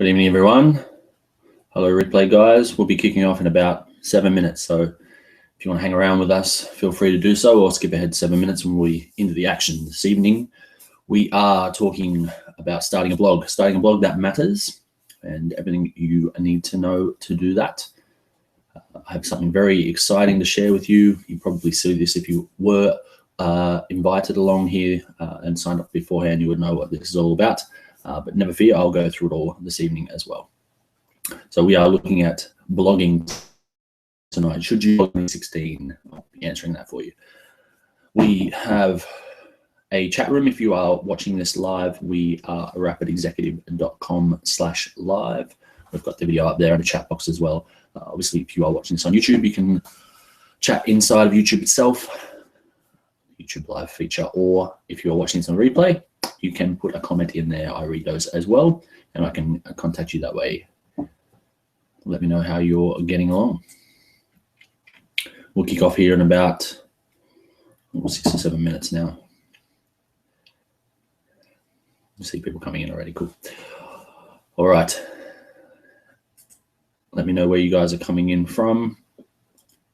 Good evening, everyone. Hello, replay guys. We'll be kicking off in about 7 minutes. So if you want to hang around with us, feel free to do so, or skip ahead 7 minutes and we'll be into the action this evening. We are talking about starting a blog that matters and everything you need to know to do that. I have something very exciting to share with you. You probably see this if you were invited along here and signed up beforehand. You would know what this is all about. But never fear, I'll go through it all this evening as well. So we are looking at blogging tonight. Should you blog in 16? I'll be answering that for you. We have a chat room. If you are watching this live, we are rapidexecutive.com/live. We've got the video up there and a chat box as well. Obviously, if you are watching this on YouTube, you can chat inside of YouTube itself, YouTube live feature, or if you're watching this on replay, you can put a comment in there. I read those as well, and I can contact you that way. Let me know how you're getting along. We'll kick off here in about 6 or 7 minutes now. I see people coming in already. Cool. All right. Let me know where you guys are coming in from.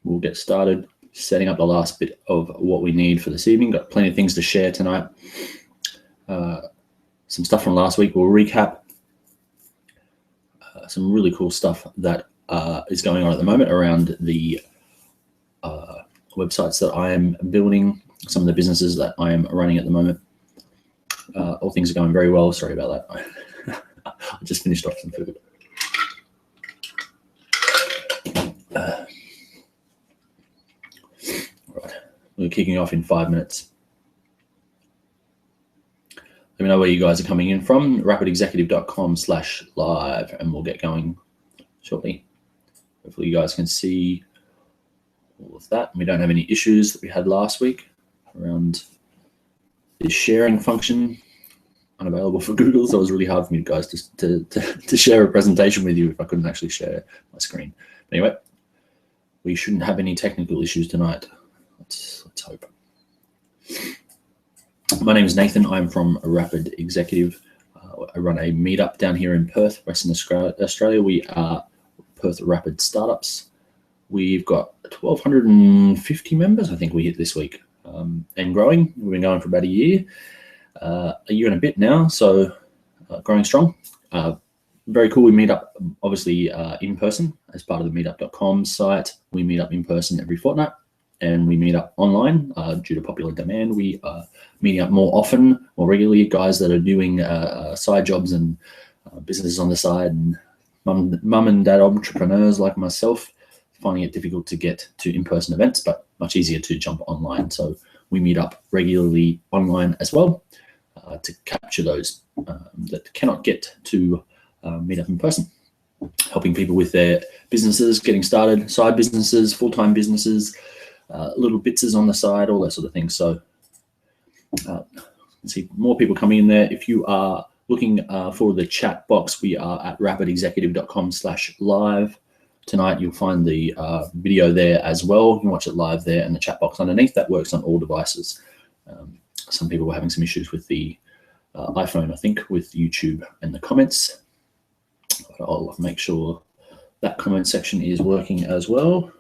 We'll get started setting up the last bit of what we need for this evening. Got plenty of things to share tonight. Some stuff from last week. We'll recap some really cool stuff that is going on at the moment around the websites that I am building, some of the businesses that I am running at the moment. All things are going very well. Sorry about that. I just finished off some food. All right, we're kicking off in 5 minutes. Let me know where you guys are coming in from, rapidexecutive.com/live, and we'll get going shortly. Hopefully you guys can see all of that. We don't have any issues that we had last week around the sharing function, unavailable for Google, so it was really hard for me guys to share a presentation with you if I couldn't actually share my screen. But anyway, we shouldn't have any technical issues tonight. Let's hope. My name is Nathan. I'm from Rapid Executive. I run a meetup down here in Perth, Western Australia. We are Perth Rapid Startups. We've got 1,250 members, I think we hit this week, and growing. We've been going for about a year and a bit now, so growing strong. Very cool. We meet up, obviously, in person as part of the meetup.com site. We meet up in person every fortnight. And we meet up online due to popular demand. We are meeting up more often, more regularly. Guys that are doing side jobs and businesses on the side, and mum and dad entrepreneurs like myself, finding it difficult to get to in-person events, but much easier to jump online. So we meet up regularly online as well to capture those that cannot get to meet up in person, helping people with their businesses, getting started, side businesses, full-time businesses, little bits on the side, all that sort of thing. So see more people coming in there. If you are looking for the chat box, we are at rapidexecutive.com/live. Tonight you'll find the video there as well. You can watch it live there, and the chat box underneath that works on all devices. Some people were having some issues with the iPhone, I think, with YouTube and the comments. But I'll make sure that comment section is working as well.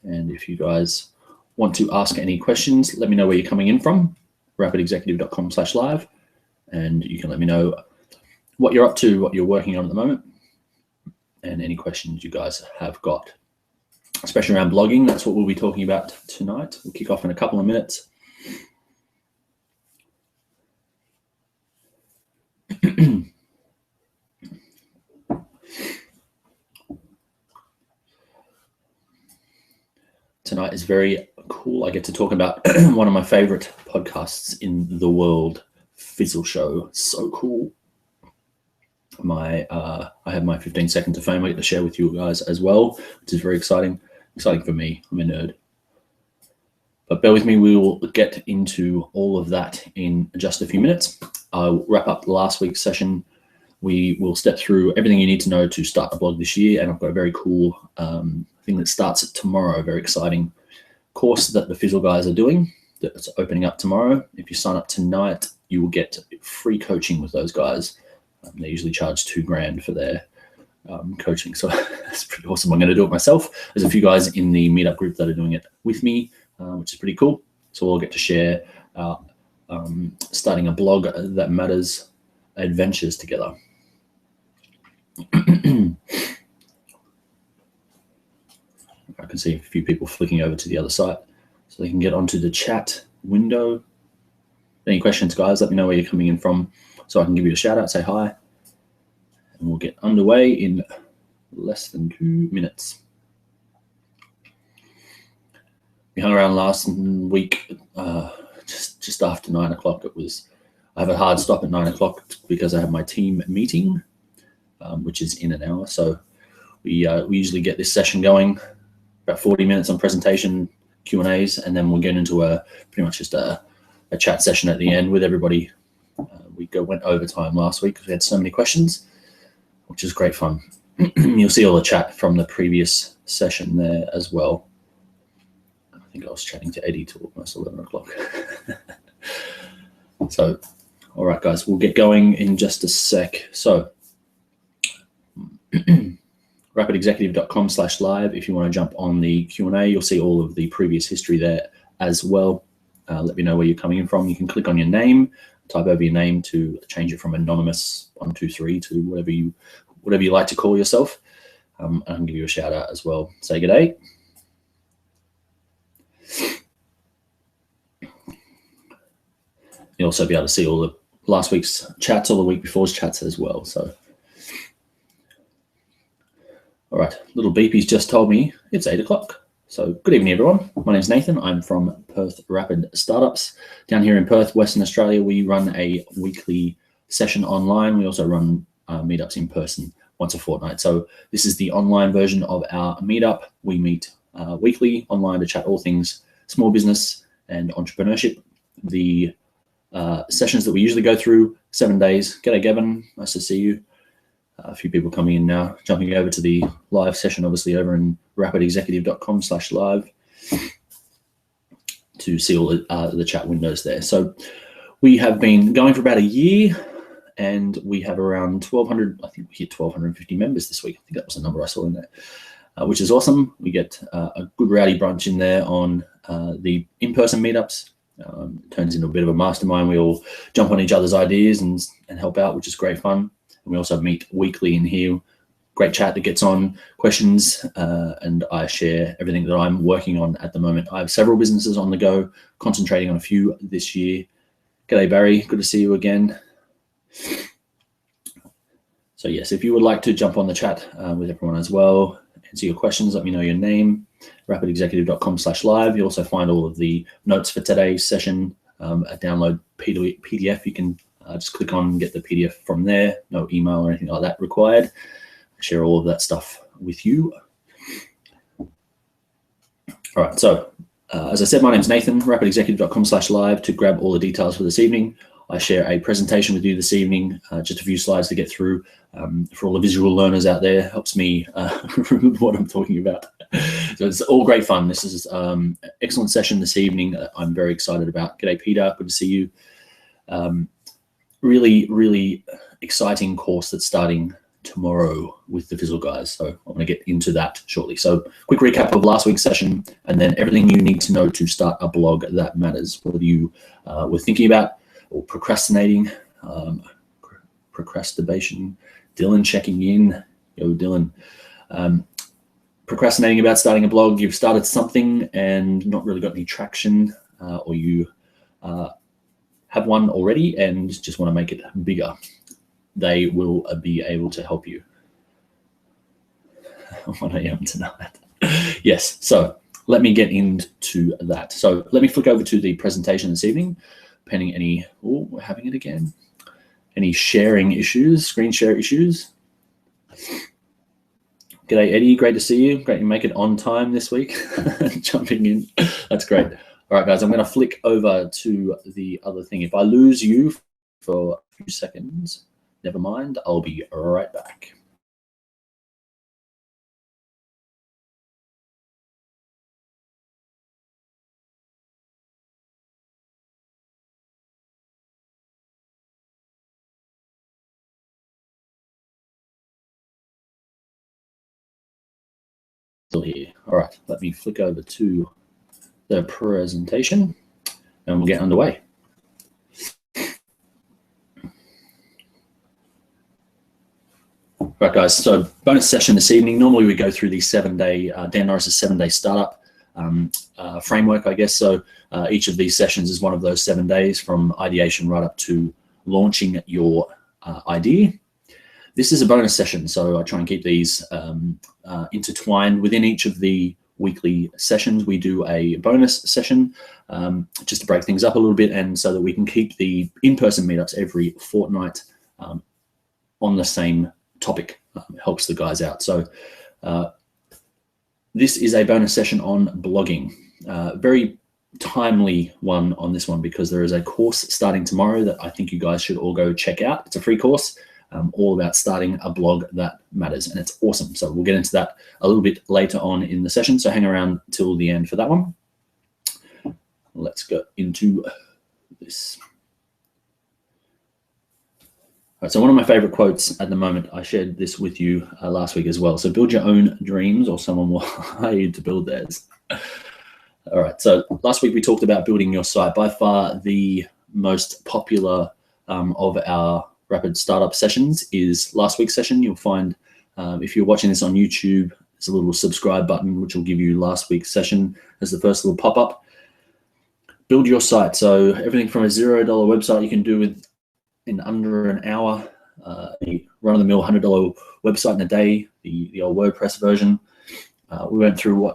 And if you guys want to ask any questions, let me know where you're coming in from, rapidexecutive.com/live, and you can let me know what you're up to, what you're working on at the moment, and any questions you guys have got, especially around blogging. That's what we'll be talking about tonight. We'll kick off in a couple of minutes. Tonight is very cool. I get to talk about one of my favorite podcasts in the world, Fizzle Show. So cool. I have my 15 seconds of fame I get to share with you guys as well, which is very exciting. Exciting for me. I'm a nerd. But bear with me, we will get into all of that in just a few minutes. I'll wrap up last week's session. We will step through everything you need to know to start a blog this year, and I've got a very cool thing that starts tomorrow, a very exciting course that the Fizzle guys are doing that's opening up tomorrow. If you sign up tonight, you will get free coaching with those guys. They usually charge $2,000 for their coaching, so that's pretty awesome. I'm going to do it myself. There's a few guys in the meetup group that are doing it with me, which is pretty cool. So we'll get to share starting a blog that matters adventures together. I can see a few people flicking over to the other side so they can get onto the chat window. Any questions, guys, let me know where you're coming in from so I can give you a shout out, say hi, and we'll get underway in less than 2 minutes. We hung around last week just after 9 o'clock. I have a hard stop at 9 o'clock because I have my team meeting, which is in an hour. So we usually get this session going, about 40 minutes on presentation, Q&As, and then we'll get into pretty much just a chat session at the end with everybody. We went overtime last week because we had so many questions, which is great fun. You'll see all the chat from the previous session there as well. I think I was chatting to Eddie till almost 11 o'clock. So, all right, guys, we'll get going in just a sec. So, rapidexecutive.com/live. If you want to jump on the Q&A, you'll see all of the previous history there as well. Let me know where you're coming in from. You can click on your name, type over your name to change it from anonymous 123 to whatever you like to call yourself. I can give you a shout out as well. Say good day. You'll also be able to see all the last week's chats, all the week before's chats as well. So, all right, little beepies just told me it's 8 o'clock. So good evening, everyone. My name's Nathan. I'm from Perth Rapid Startups. Down here in Perth, Western Australia, we run a weekly session online. We also run meetups in person once a fortnight. So this is the online version of our meetup. We meet weekly online to chat all things small business and entrepreneurship. The sessions that we usually go through, 7 days. G'day, Gavin. Nice to see you. A few people coming in now, jumping over to the live session, obviously over in rapidexecutive.com/live to see all the chat windows there. So we have been going for about a year and we have around 1,200, I think we hit 1,250 members this week. I think that was the number I saw in there, which is awesome. We get a good rowdy bunch in there on the in-person meetups. It turns into a bit of a mastermind. We all jump on each other's ideas and help out, which is great fun. And we also meet weekly in here. Great chat that gets on, questions, and I share everything that I'm working on at the moment. I have several businesses on the go, concentrating on a few this year. G'day, Barry. Good to see you again. So yes, if you would like to jump on the chat with everyone as well, answer your questions, let me know your name, rapidexecutive.com/live. You'll also find all of the notes for today's session, a download PDF. You can just click on and get the PDF from there. No email or anything like that required. I share all of that stuff with you. All right, so as I said, my name's Nathan, rapidexecutive.com/live. To grab all the details for this evening, I share a presentation with you this evening, just a few slides to get through. For all the visual learners out there, helps me remember what I'm talking about. So it's all great fun. This is an excellent session this evening. I'm very excited about. G'day, Peter. Good to see you. Really, really exciting course that's starting tomorrow with the Fizzle guys. So I'm going to get into that shortly. So quick recap of last week's session and then everything you need to know to start a blog that matters, whether you were thinking about or procrastinating, procrastination. Dylan checking in. Yo, Dylan. Procrastinating about starting a blog. You've started something and not really got any traction, or you have one already and just want to make it bigger. They will be able to help you. 1 a.m. tonight. Yes, so let me get into that. So let me flick over to the presentation this evening, pending any, oh, we're having it again. Any sharing issues, screen share issues. G'day, Eddie, great to see you. Great you make it on time this week, jumping in. That's great. All right, guys, I'm going to flick over to the other thing. If I lose you for a few seconds, never mind, I'll be right back. here. All right, let me flick over to the presentation and we'll get underway. Right, guys, so bonus session this evening. Normally we go through the 7-day, Dan Norris's 7-day startup framework, I guess. So each of these sessions is one of those 7 days, from ideation right up to launching your idea. This is a bonus session, so I try and keep these intertwined. Within each of the weekly sessions, we do a bonus session just to break things up a little bit, and so that we can keep the in-person meetups every fortnight on the same topic. It helps the guys out. So this is a bonus session on blogging. Very timely one on this one, because there is a course starting tomorrow that I think you guys should all go check out. It's a free course all about starting a blog that matters, and it's awesome. So we'll get into that a little bit later on in the session, so hang around till the end for that one. Let's go into this. All right, so one of my favorite quotes at the moment, I shared this with you last week as well. So build your own dreams, or someone will hire you to build theirs. All right, so last week we talked about building your site. By far the most popular of our rapid startup sessions is last week's session. You'll find if you're watching this on YouTube, there's a little subscribe button which will give you last week's session as the first little pop-up. Build your site. So everything from a $0 website you can do in under an hour, a run-of-the-mill $100 website in a day, the old WordPress version. We went through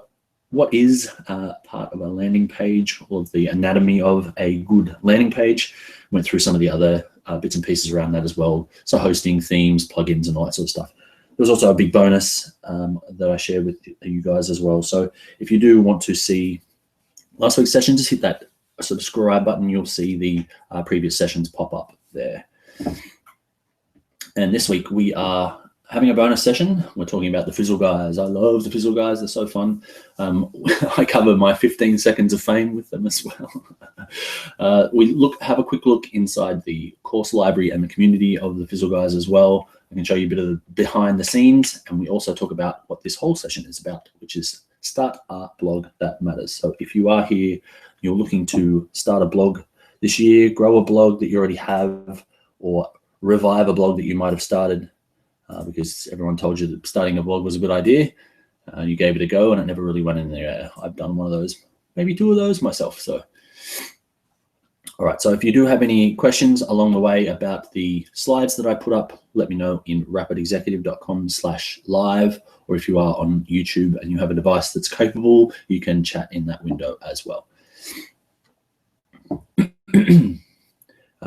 what is part of a landing page, all of the anatomy of a good landing page. Went through some of the other bits and pieces around that as well. So hosting, themes, plugins, and all that sort of stuff. There was also a big bonus that I shared with you guys as well. So if you do want to see last week's session, just hit that subscribe button. You'll see the previous sessions pop up there. And this week we are having a bonus session. We're talking about the Fizzle guys. I love the Fizzle guys. They're so fun. I cover my 15 seconds of fame with them as well. We have a quick look inside the course library and the community of the Fizzle guys as well. I can show you a bit of the behind the scenes, and we also talk about what this whole session is about, which is start a blog that matters. So if you are here, you're looking to start a blog this year, grow a blog that you already have, or revive a blog that you might have started because everyone told you that starting a blog was a good idea. You gave it a go and it never really went in there. I've done one of those, maybe 2 of those myself. So, all right. So if you do have any questions along the way about the slides that I put up, let me know in rapidexecutive.com/live, or if you are on YouTube and you have a device that's capable, you can chat in that window as well.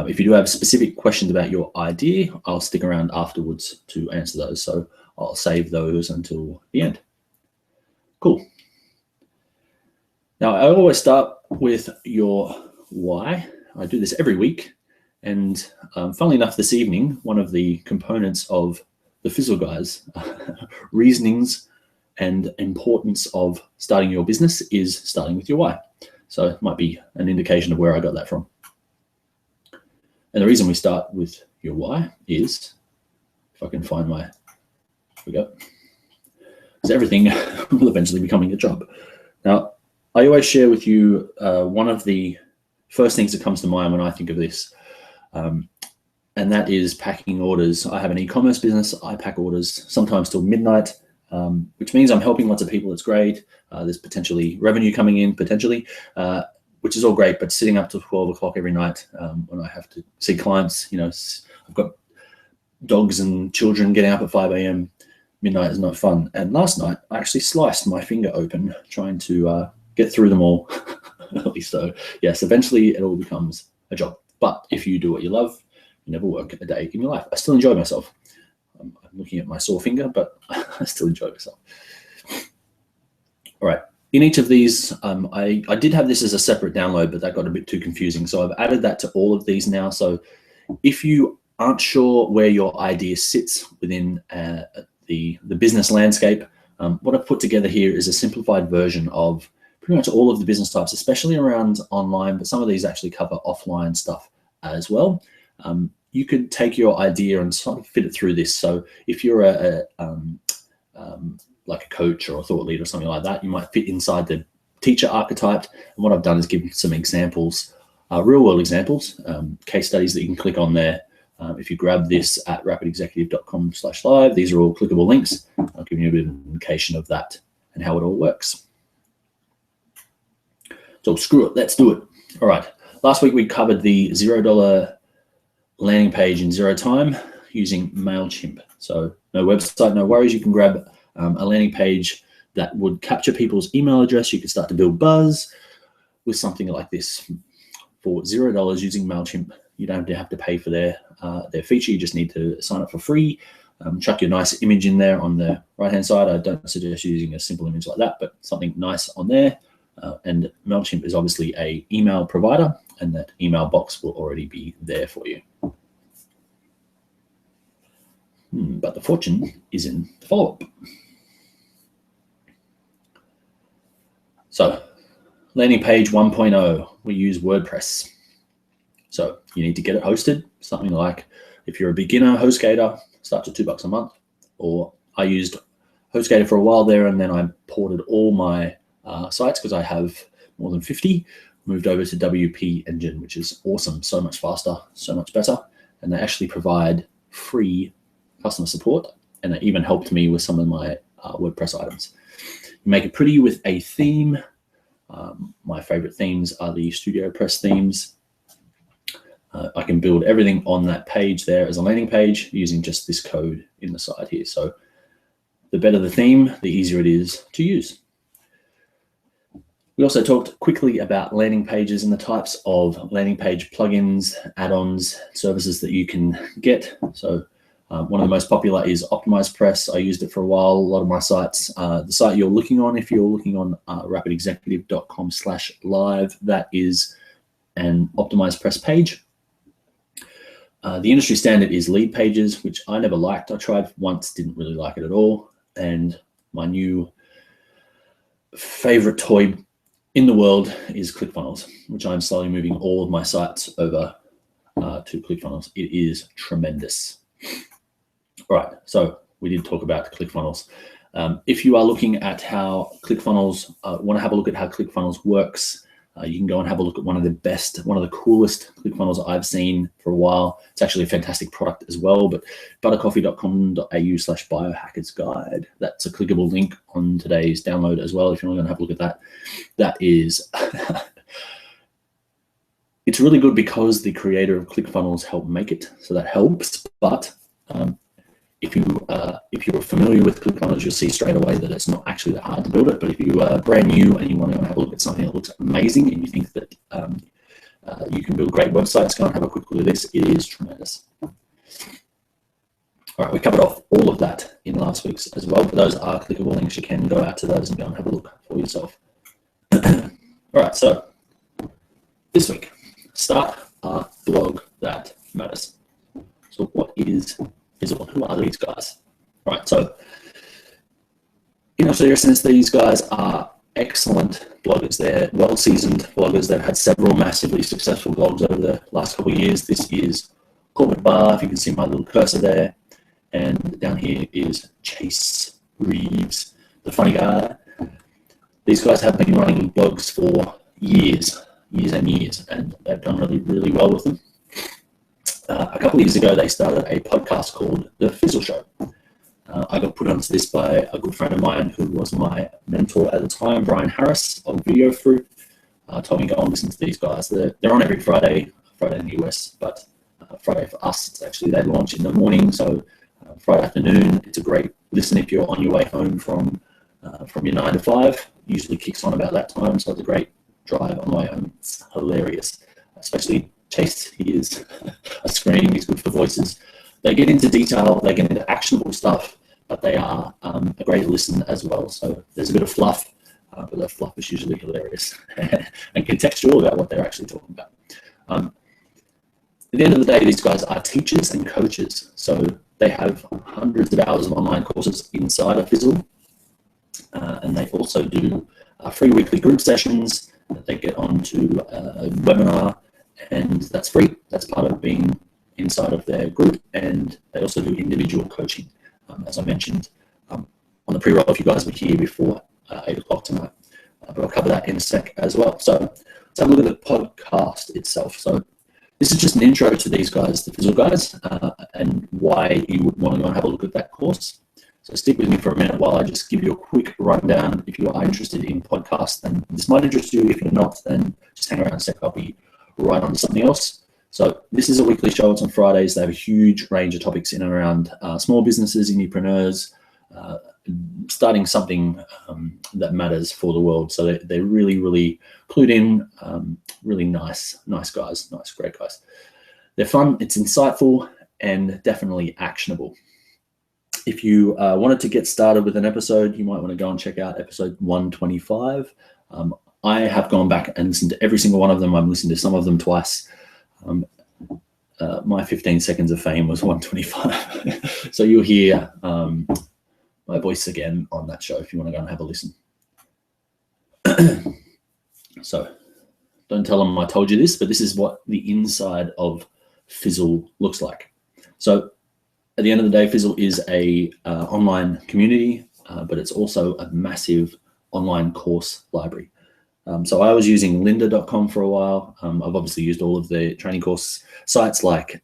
If you do have specific questions about your idea, I'll stick around afterwards to answer those. So I'll save those until the end. Cool. Now, I always start with your why. I do this every week. And funnily enough, this evening, one of the components of the Fizzle guys, reasonings and importance of starting your business is starting with your why. So it might be an indication of where I got that from. And the reason we start with your why is, if I can find my, here we go, is everything will eventually becoming a job. Now, I always share with you one of the first things that comes to mind when I think of this, and that is packing orders. I have an e-commerce business. I pack orders sometimes till midnight, which means I'm helping lots of people. It's great. There's potentially revenue coming in, which is all great, but sitting up till 12 o'clock every night when I have to see clients, you know, I've got dogs and children getting up at 5 a.m. Midnight is not fun. And last night, I actually sliced my finger open trying to get through them all. So yes, eventually it all becomes a job. But if you do what you love, you never work a day in your life. I still enjoy myself. I'm looking at my sore finger, but I still enjoy myself. All right. In each of these, I did have this as a separate download, but that got a bit too confusing. So I've added that to all of these now. So if you aren't sure where your idea sits within the business landscape, what I've put together here is a simplified version of pretty much all of the business types, especially around online, but some of these actually cover offline stuff as well. You could take your idea and sort of fit it through this. So if you're like a coach or a thought leader or something like that. You might fit inside the teacher archetype. And what I've done is give some examples, real world examples, case studies that you can click on there. If you grab this at rapidexecutive.com/live, these are all clickable links. I'll give you a bit of an indication of that and how it all works. So screw it, let's do it. All right, last week we covered the $0 landing page in 0 time using MailChimp. So no website, no worries. You can grab a landing page that would capture people's email address. You can start to build buzz with something like this for $0 using MailChimp. You don't have to pay for their feature. You just need to sign up for free. Chuck your nice image in there on the right-hand side. I don't suggest using a simple image like that, but something nice on there. And MailChimp is obviously a email provider, and that email box will already be there for you. But the fortune is in the follow-up. So landing page 1.0, we use WordPress. So you need to get it hosted, something like, if you're a beginner, HostGator starts at $2 a month, or I used HostGator for a while there, and then I ported all my sites, because I have more than 50, moved over to WP Engine, which is awesome, so much faster, so much better. And they actually provide free customer support, and it even helped me with some of my WordPress items. You make it pretty with a theme. My favorite themes are the StudioPress themes. I can build everything on that page there as a landing page using just this code in the side here. So the better the theme, the easier it is to use. We also talked quickly about landing pages and the types of landing page plugins, add-ons, services that you can get. So one of the most popular is OptimizePress. I used it for a while. A lot of my sites, the site you're looking on, if you're looking on rapidexecutive.com/live, that is an OptimizePress page. The industry standard is Lead Pages, which I never liked. I tried once, didn't really like it at all. And my new favorite toy in the world is ClickFunnels, which I'm slowly moving all of my sites over to ClickFunnels. It is tremendous. All right, so we did talk about ClickFunnels. If you are looking at how ClickFunnels, want to have a look at how ClickFunnels works, you can go and have a look at one of the coolest ClickFunnels I've seen for a while. It's actually a fantastic product as well, but buttercoffee.com.au/biohackersguide. That's a clickable link on today's download as well, if you want to have a look at that. That is, it's really good because the creator of ClickFunnels helped make it, so that helps. But if you're familiar with ClickFunnels, you'll see straight away that it's not actually that hard to build it. But if you are brand new and you want to have a look at something that looks amazing and you think that you can build great websites, go and have a quick look at this. It is tremendous. All right, we covered off all of that in last week's as well. But those are clickable links. You can go out to those and go and have a look for yourself. All right, so this week, start a blog that matters. So what is Fizzle? Who are these guys? All right, so in all seriousness, these guys are excellent bloggers. They're well-seasoned bloggers. They've had several massively successful blogs over the last couple of years. This is Corporate Bar, if you can see my little cursor there. And down here is Chase Reeves, the funny guy. These guys have been running blogs for years and years, and they've done really, really well with them. A couple of years ago, they started a podcast called The Fizzle Show. I got put onto this by a good friend of mine who was my mentor at the time, Brian Harris of Video Fruit. Told me, go and listen to these guys. They're on every Friday in the US, but Friday for us, it's actually, they launch in the morning, so Friday afternoon, it's a great listen if you're on your way home from your 9 to 5. Usually kicks on about that time, so it's a great drive on the way home. It's hilarious, especially Chase. He is a scream. He's good for voices. They get into detail, they get into actionable stuff, but they are a great listen as well. So there's a bit of fluff, but that fluff is usually hilarious and contextual about what they're actually talking about. At the end of the day, these guys are teachers and coaches. So they have hundreds of hours of online courses inside of Fizzle. And they also do free weekly group sessions that they get onto a webinar, and that's free. That's part of being inside of their group. And they also do individual coaching. As I mentioned, on the pre-roll if you guys were here before 8 o'clock tonight. But I'll cover that in a sec as well. So let's have a look at the podcast itself. So this is just an intro to these guys, the Fizzle guys, and why you would want to go and have a look at that course. So stick with me for a minute while I just give you a quick rundown. If you are interested in podcasts, then this might interest you. If you're not, then just hang around a sec. I'll be right on to something else. So this is a weekly show. It's on Fridays. They have a huge range of topics in and around small businesses, indiepreneurs, starting something that matters for the world. So they're really, really clued in, really nice guys, great guys. They're fun, it's insightful, and definitely actionable. If you wanted to get started with an episode, you might want to go and check out episode 125. I have gone back and listened to every single one of them. I've listened to some of them twice. My 15 seconds of fame was 125. So you'll hear my voice again on that show if you want to go and have a listen. So don't tell them I told you this, but this is what the inside of Fizzle looks like. So at the end of the day, Fizzle is a online community, but it's also a massive online course library. So I was using lynda.com for a while. I've obviously used all of the training course sites like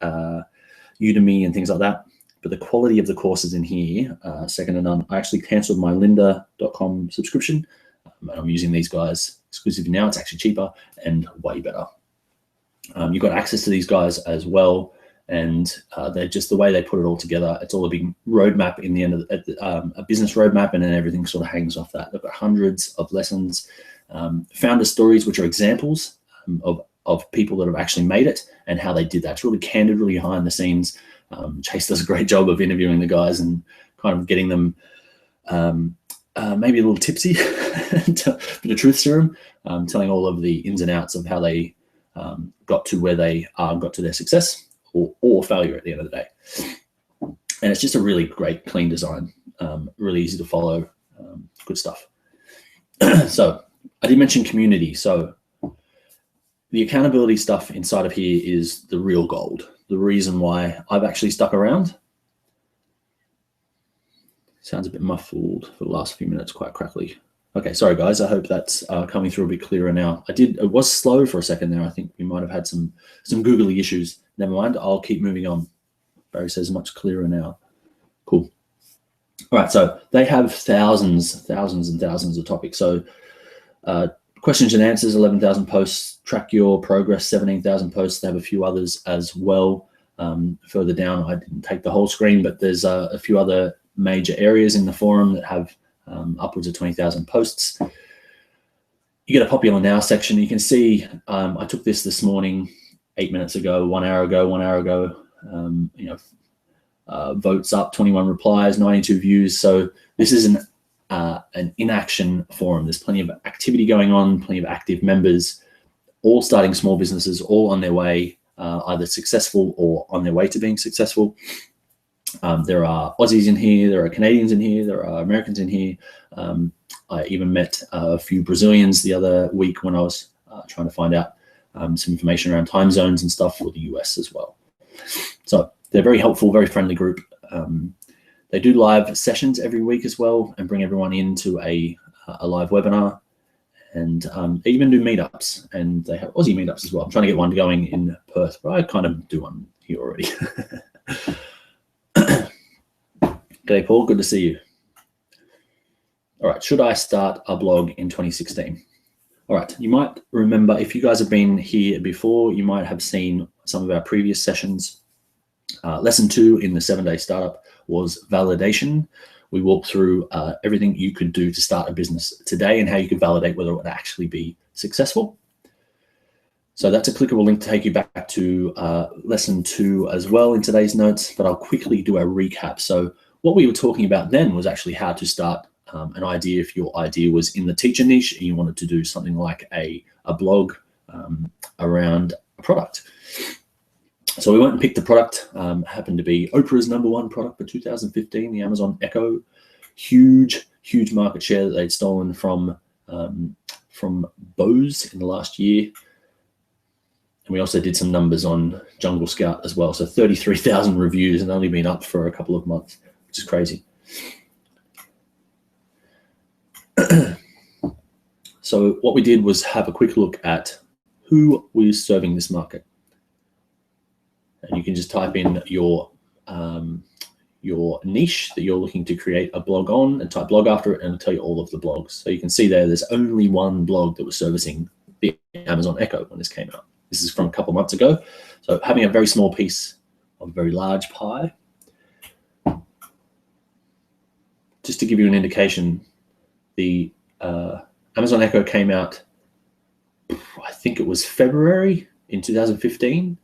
Udemy and things like that. But the quality of the courses in here, second to none. I actually canceled my lynda.com subscription. And I'm using these guys exclusively now. It's actually cheaper and way better. You've got access to these guys as well. And they're just the way they put it all together. It's all a big roadmap in the end of a business roadmap, and then everything sort of hangs off that. They've got hundreds of lessons, founder stories, which are examples of people that have actually made it and how they did that. It's really candid, really behind the scenes. Chase does a great job of interviewing the guys and kind of getting them maybe a little tipsy, bit of truth serum, telling all of the ins and outs of how they got to where they got to their success or failure at the end of the day. And it's just a really great, clean design, really easy to follow, good stuff. So I did mention community. So the accountability stuff inside of here is the real gold. The reason why I've actually stuck around. Sounds a bit muffled for the last few minutes, quite crackly. Okay, sorry guys, I hope that's coming through a bit clearer now. It was slow for a second there. I think we might have had some googly issues. Never mind, I'll keep moving on. Barry says much clearer now. Cool. All right, so they have thousands and thousands of topics. So questions and answers, 11,000 posts. Track your progress, 17,000 posts. They have a few others as well. Further down, I didn't take the whole screen, but there's a few other major areas in the forum that have upwards of 20,000 posts. You get a popular now section. You can see I took this morning, 8 minutes ago, 1 hour ago. Votes up, 21 replies, 92 views. So this is an in-action forum. There's plenty of activity going on, plenty of active members, all starting small businesses, all on their way, either successful or on their way to being successful. There are Aussies in here, there are Canadians in here, there are Americans in here. I even met a few Brazilians the other week when I was trying to find out some information around time zones and stuff for the US as well. So they're very helpful, very friendly group. They do live sessions every week as well and bring everyone into a live webinar, and they even do meetups, and they have Aussie meetups as well. I'm trying to get one going in Perth, but I kind of do one here already. G'day, Paul. Good to see you. All right. Should I start a blog in 2016? All right. You might remember, if you guys have been here before, you might have seen some of our previous sessions. Lesson 2 in the 7-day startup was validation. We walked through everything you could do to start a business today and how you could validate whether it would actually be successful. So that's a clickable link to take you back to lesson 2 as well in today's notes, but I'll quickly do a recap. So what we were talking about then was actually how to start an idea. If your idea was in the teacher niche and you wanted to do something like a blog around a product. So we went and picked the product, happened to be Oprah's #1 product for 2015, the Amazon Echo. Huge market share that they'd stolen from Bose in the last year. And we also did some numbers on Jungle Scout as well. So 33,000 reviews and only been up for a couple of months, which is crazy. So what we did was have a quick look at who was serving this market. And you can just type in your niche that you're looking to create a blog on and type blog after it, and it'll tell you all of the blogs. So you can see there's only one blog that was servicing the Amazon Echo when this came out. This is from a couple months ago. So having a very small piece of a very large pie. Just to give you an indication, the Amazon Echo came out, I think it was February in 2015.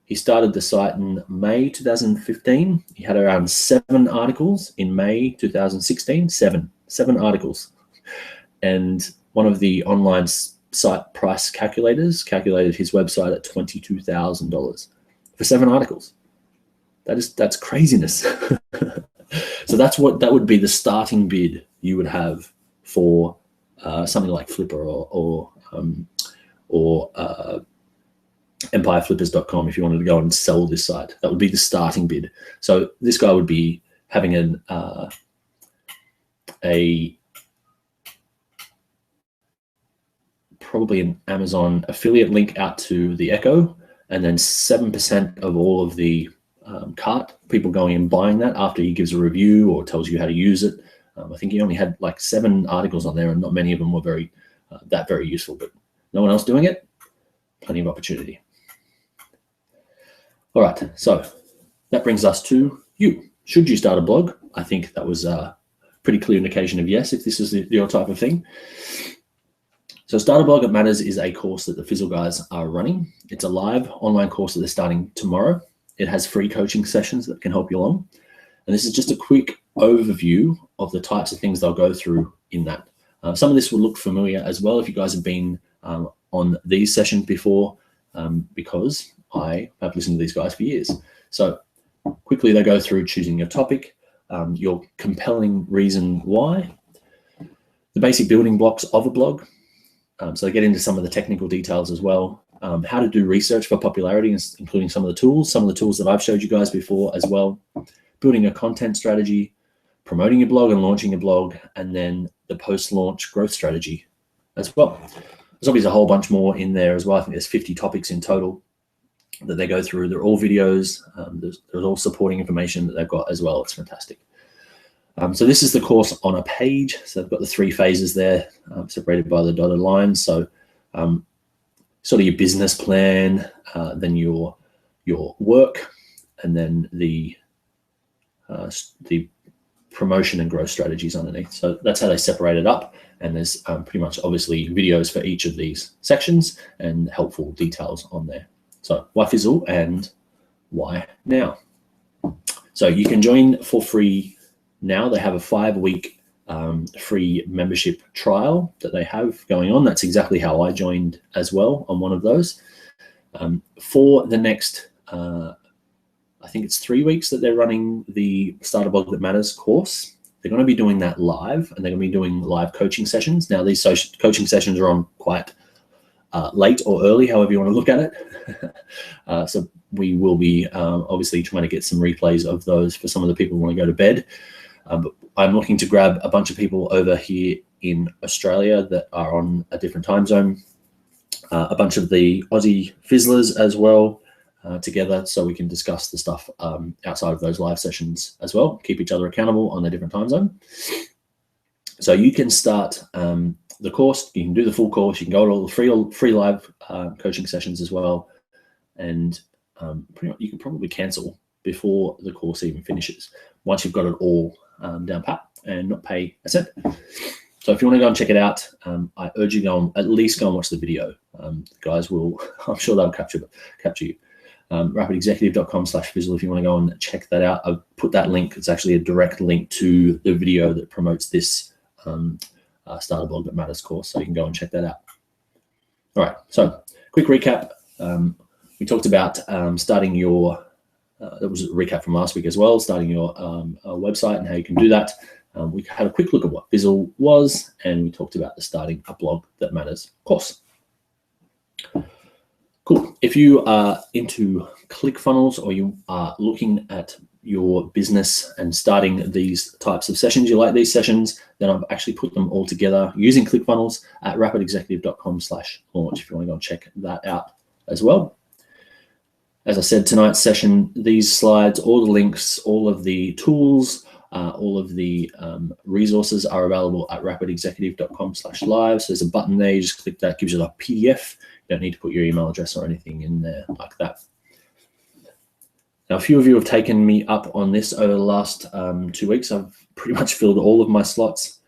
He started the site in May 2015. He had around 7 articles in May 2016. Seven articles. And one of the online site price calculators calculated his website at $22,000 for 7 articles. That's craziness. So that would be the starting bid you would have for something like Flipper or empireflippers.com if you wanted to go and sell this site. That would be the starting bid. So this guy would be having probably an Amazon affiliate link out to the Echo, and then 7% of all of the cart people going and buying that after he gives a review or tells you how to use it. I think he only had like 7 articles on there, and not many of them were very useful, but no one else doing it. Plenty of opportunity. All right, so that brings us to you. Should you start a blog? I think that was a pretty clear indication of yes, if this is your type of thing. So Start a Blog That Matters is a course that the Fizzle guys are running. It's a live online course that they're starting tomorrow. It has free coaching sessions that can help you along. And this is just a quick overview of the types of things they'll go through in that. Some of this will look familiar as well if you guys have been on these sessions before, because I have listened to these guys for years. So quickly they go through choosing your topic, your compelling reason why, the basic building blocks of a blog. So they get into some of the technical details as well, how to do research for popularity, including some of the tools that I've showed you guys before as well, building a content strategy, promoting your blog and launching your blog, and then the post-launch growth strategy as well. There's obviously a whole bunch more in there as well. I think there's 50 topics in total that they go through. They're all videos. There's all supporting information that they've got as well. It's fantastic. So this is the course on a page. So they've got the 3 phases there, separated by the dotted lines. So sort of your business plan, then your work, and then the promotion and growth strategies underneath. So that's how they separate it up. And there's pretty much obviously videos for each of these sections and helpful details on there. So why Fizzle and why now? So you can join for free now. They have a 5-week free membership trial that they have going on. That's exactly how I joined as well on one of those. For the next, I think it's 3 weeks that they're running the Start a Blog That Matters course. They're going to be doing that live, and they're going to be doing live coaching sessions. Now, these coaching sessions are on quite late or early, however you want to look at it. So we will be obviously trying to get some replays of those for some of the people who want to go to bed. But I'm looking to grab a bunch of people over here in Australia that are on a different time zone, a bunch of the Aussie Fizzlers as well together, so we can discuss the stuff outside of those live sessions as well, keep each other accountable on a different time zone. So you can start the course, you can do the full course, you can go to all the free live coaching sessions as well, and pretty much you can probably cancel before the course even finishes once you've got it all down pat and not pay a cent. So if you want to go and check it out, I urge you to at least go and watch the video. Guys will, I'm sure they'll capture you. rapidexecutive.com/Fizzle if you want to go and check that out. I've put that link. It's actually a direct link to the video that promotes this Start a Blog That Matters course, so you can go and check that out. All right, so quick recap. We talked about starting your, that was a recap from last week as well, starting your website and how you can do that. We had a quick look at what Fizzle was, and we talked about the Starting a Blog That Matters course. Cool. If you are into ClickFunnels, or you are looking at your business and starting these types of sessions, you like these sessions, then I've actually put them all together using ClickFunnels at rapidexecutive.com/launch if you want to go and check that out as well. As I said, tonight's session, these slides, all the links, all of the tools, all of the resources are available at rapidexecutive.com/live. So there's a button there, you just click that, gives you a PDF. You don't need to put your email address or anything in there like that. Now, a few of you have taken me up on this over the last 2 weeks. I've pretty much filled all of my slots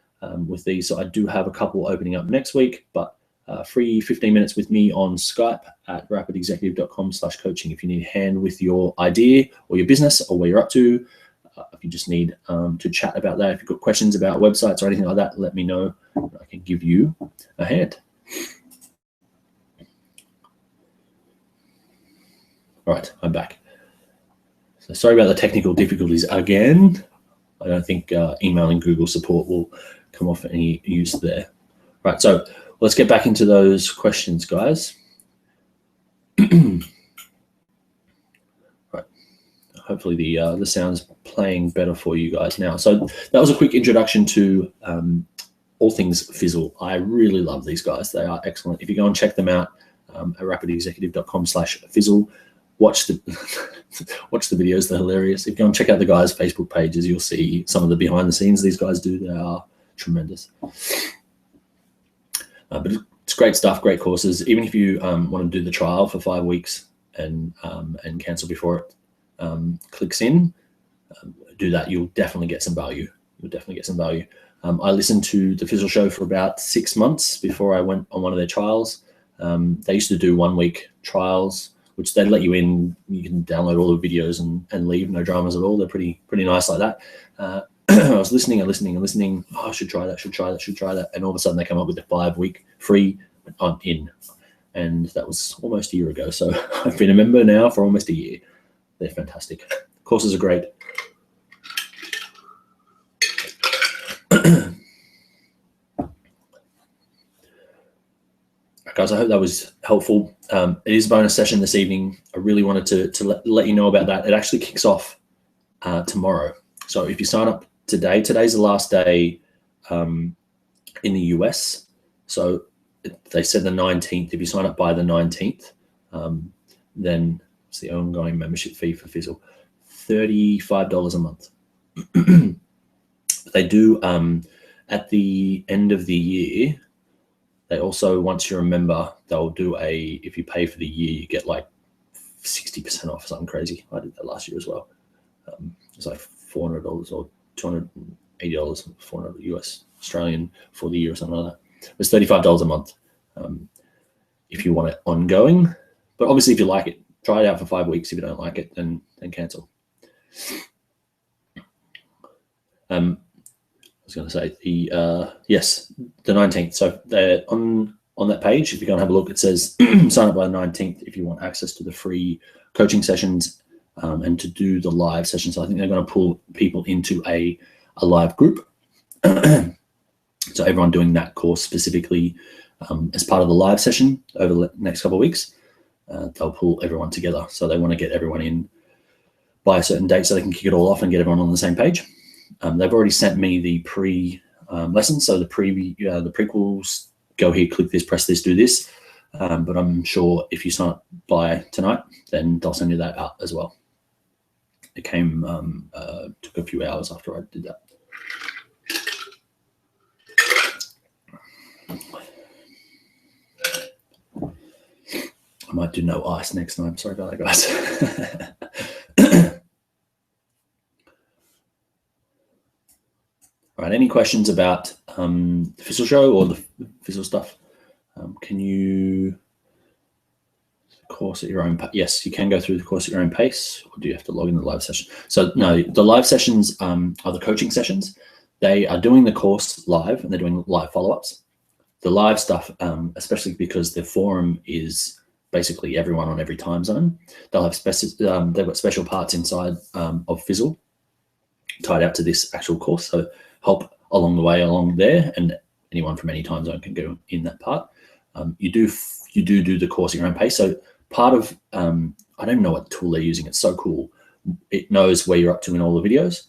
with these. So I do have a couple opening up next week, but free 15 minutes with me on Skype at rapidexecutive.com/coaching. If you need a hand with your idea or your business or where you're up to, if you just need to chat about that, if you've got questions about websites or anything like that, let me know. I can give you a hand. All right, I'm back. So sorry about the technical difficulties again. I don't think emailing Google support will come off any use there. Right, so let's get back into those questions, guys. Right. Hopefully the sound's playing better for you guys now. So that was a quick introduction to all things Fizzle. I really love these guys. They are excellent. If you go and check them out at rapidexecutive.com/Fizzle, watch the videos. They're hilarious. If you go and check out the guys' Facebook pages, you'll see some of the behind the scenes these guys do. They are tremendous. But it's great stuff, great courses. Even if you want to do the trial for 5 weeks and cancel before it clicks in, do that. You'll definitely get some value. You'll definitely get some value. I listened to the Fizzle show for about 6 months before I went on one of their trials. They used to do 1 week trials, which they let you in. You can download all the videos and leave, no dramas at all. They're pretty nice like that. I was listening and listening and listening. Oh, I should try that. And all of a sudden they come up with a 5 week free. I'm in. And that was almost a year ago. So I've been a member now for almost a year. They're fantastic. Courses are great. Guys, I hope that was helpful. It is a bonus session this evening. I really wanted to let you know about that. It actually kicks off tomorrow. So if you sign up today, today's the last day in the US. So they said the 19th. If you sign up by the 19th, then it's the ongoing membership fee for Fizzle, $35 a month. They do at the end of the year. They also, once you're a member, they'll do if you pay for the year, you get like 60% off, something crazy. I did that last year as well. It's like $400 or $280, 400 US Australian for the year or something like that. It's $35 a month if you want it ongoing. But obviously, if you like it, try it out for 5 weeks. If you don't like it, then cancel. I was going to say yes, the 19th. So they're on that page. If you go and have a look, it says sign up by the 19th if you want access to the free coaching sessions and to do the live sessions. So I think they're going to pull people into a live group. So everyone doing that course specifically as part of the live session over the next couple of weeks, they'll pull everyone together. So they want to get everyone in by a certain date so they can kick it all off and get everyone on the same page. They've already sent me the pre-lessons, so the prequels. Go here, click this, press this, do this. But I'm sure if you sign up by tonight, then they'll send you that out as well. It came took a few hours after I did that. I might do no ice next time. Sorry about that, guys. All right, any questions about the Fizzle show or the Fizzle stuff? Can you course at your own pace? Yes, you can go through the course at your own pace, or do you have to log in the live session? So no, the live sessions are the coaching sessions. They are doing the course live and they're doing live follow-ups. The live stuff, especially because the forum is basically everyone on every time zone, they'll have they've got special parts inside of Fizzle tied out to this actual course. So help along the way along there, and anyone from any time zone can go in that part. You do the course at your own pace. So part of I don't know what tool they're using. It's so cool. it knows where you're up to in all the videos.